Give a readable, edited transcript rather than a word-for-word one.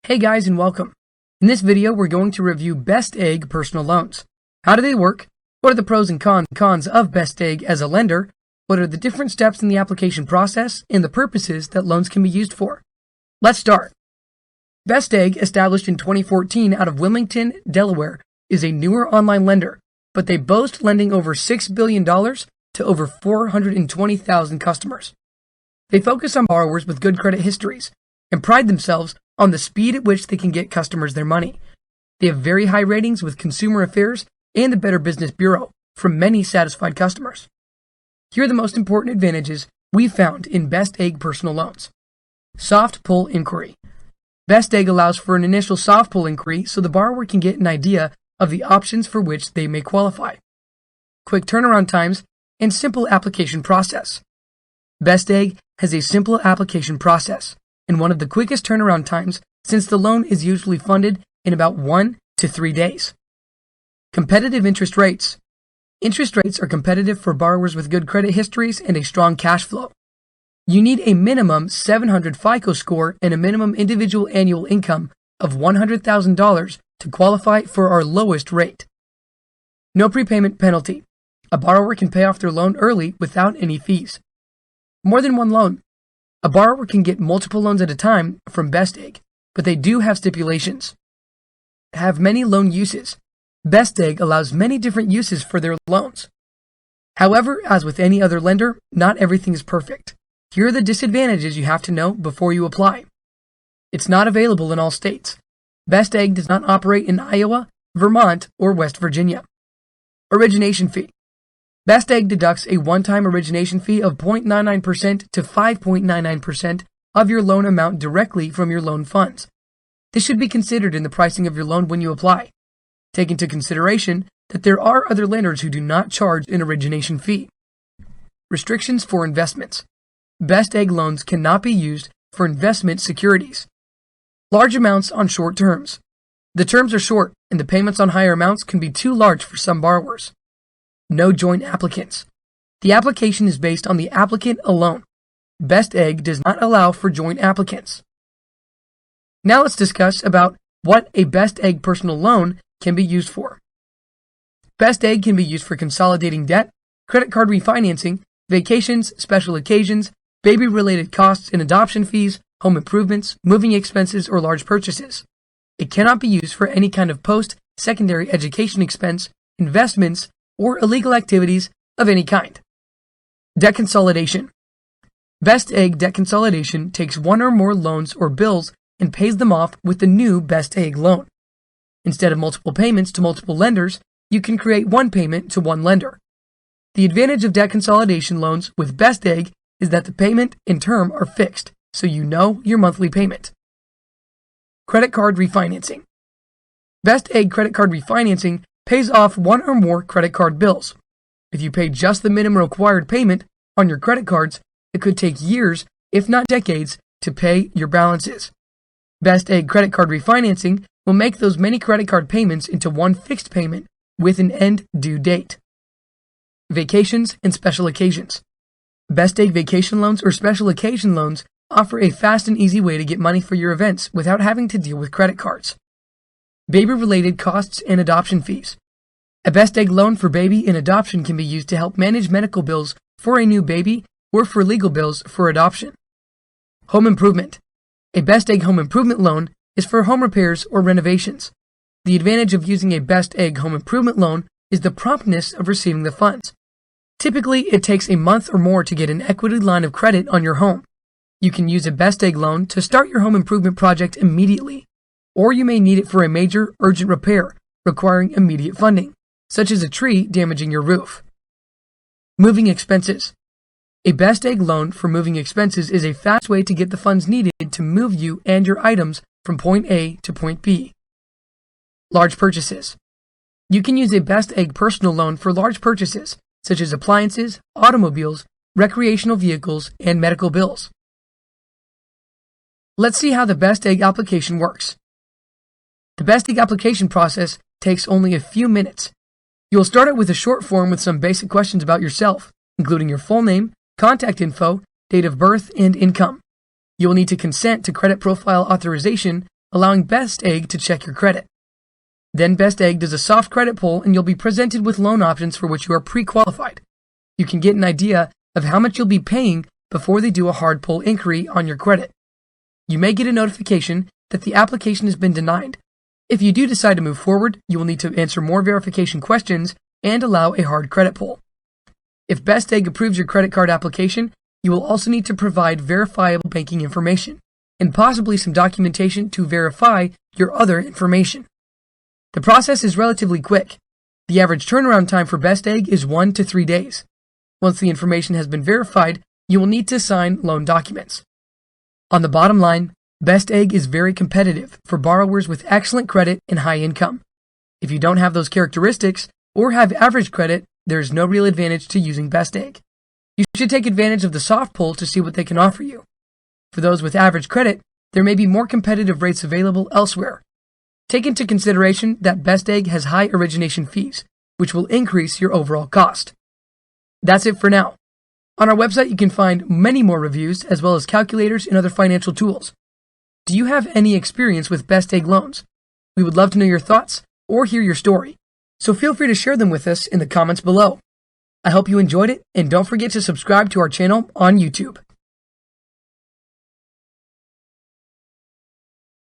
Hey guys and welcome. In this video we're going to review Best Egg personal loans. How do they work? What are the pros and cons of Best Egg as a lender? What are the different steps in the application process and the purposes that loans can be used for? Let's start. Best Egg, established in 2014 out of Wilmington, Delaware, is a newer online lender, but they boast lending over $6 billion to over 420,000 customers. They focus on borrowers with good credit histories and pride themselves on the speed at which they can get customers their money. They have very high ratings with Consumer Affairs and the Better Business Bureau from many satisfied customers. Here are the most important advantages we found in Best Egg personal loans. Soft pull inquiry. Best Egg allows for an initial soft pull inquiry so the borrower can get an idea of the options for which they may qualify. Quick turnaround times and simple application process. Best Egg has a simple application process and one of the quickest turnaround times since the loan is usually funded in about 1 to 3 days. Competitive interest rates. Interest rates are competitive for borrowers with good credit histories and a strong cash flow. You need a minimum 700 FICO score and a minimum individual annual income of $100,000 to qualify for our lowest rate. No prepayment penalty. A borrower can pay off their loan early without any fees. More than one loan. A borrower can get multiple loans at a time from Best Egg, but they do have stipulations. Have many loan uses. Best Egg allows many different uses for their loans. However, as with any other lender, not everything is perfect. Here are the disadvantages you have to know before you apply. It's not available in all states. Best Egg does not operate in Iowa, Vermont, or West Virginia. Origination fee. Best Egg deducts a one-time origination fee of 0.99% to 5.99% of your loan amount directly from your loan funds. This should be considered in the pricing of your loan when you apply. Take into consideration that there are other lenders who do not charge an origination fee. Restrictions for investments. Best Egg loans cannot be used for investment securities. Large amounts on short terms. The terms are short and the payments on higher amounts can be too large for some borrowers. No joint applicants. The application is based on the applicant alone. Best Egg does not allow for joint applicants. Now let's discuss about what a Best Egg personal loan can be used for. Best Egg can be used for consolidating debt, credit card refinancing, vacations, special occasions, baby-related costs and adoption fees, home improvements, moving expenses, or large purchases. It cannot be used for any kind of post-secondary education expense, investments, or illegal activities of any kind. Debt consolidation. Best Egg debt consolidation takes one or more loans or bills and pays them off with the new Best Egg loan. Instead of multiple payments to multiple lenders, you can create one payment to one lender. The advantage of debt consolidation loans with Best Egg is that the payment and term are fixed, so you know your monthly payment. Credit card refinancing. Best Egg credit card refinancing pays off one or more credit card bills. If you pay just the minimum required payment on your credit cards, it could take years, if not decades, to pay your balances. Best Egg credit card refinancing will make those many credit card payments into one fixed payment with an end due date. Vacations and special occasions. Best Egg vacation loans or special occasion loans offer a fast and easy way to get money for your events without having to deal with credit cards. Baby-related costs and adoption fees. A Best Egg loan for baby and adoption can be used to help manage medical bills for a new baby or for legal bills for adoption. Home improvement. A Best Egg home improvement loan is for home repairs or renovations. The advantage of using a Best Egg home improvement loan is the promptness of receiving the funds. Typically, it takes a month or more to get an equity line of credit on your home. You can use a Best Egg loan to start your home improvement project immediately, or you may need it for a major, urgent repair requiring immediate funding, such as a tree damaging your roof. Moving expenses. A Best Egg loan for moving expenses is a fast way to get the funds needed to move you and your items from point A to point B. Large purchases. You can use a Best Egg personal loan for large purchases, such as appliances, automobiles, recreational vehicles, and medical bills. Let's see how the Best Egg application works. The Best Egg application process takes only a few minutes. You'll start out with a short form with some basic questions about yourself, including your full name, contact info, date of birth, and income. You will need to consent to credit profile authorization allowing Best Egg to check your credit. Then Best Egg does a soft credit pull and you'll be presented with loan options for which you are pre-qualified. You can get an idea of how much you'll be paying before they do a hard pull inquiry on your credit. You may get a notification that the application has been denied. If you do decide to move forward, you will need to answer more verification questions and allow a hard credit pull. If Best Egg approves your credit card application, you will also need to provide verifiable banking information and possibly some documentation to verify your other information. The process is relatively quick. The average turnaround time for Best Egg is 1 to 3 days. Once the information has been verified, you will need to sign loan documents. On the bottom line, Best Egg is very competitive for borrowers with excellent credit and high income. If you don't have those characteristics or have average credit, there is no real advantage to using Best Egg. You should take advantage of the soft pull to see what they can offer you. For those with average credit, there may be more competitive rates available elsewhere. Take into consideration that Best Egg has high origination fees, which will increase your overall cost. That's it for now. On our website, you can find many more reviews as well as calculators and other financial tools. Do you have any experience with Best Egg loans? We would love to know your thoughts or hear your story, so feel free to share them with us in the comments below. I hope you enjoyed it, and don't forget to subscribe to our channel on YouTube.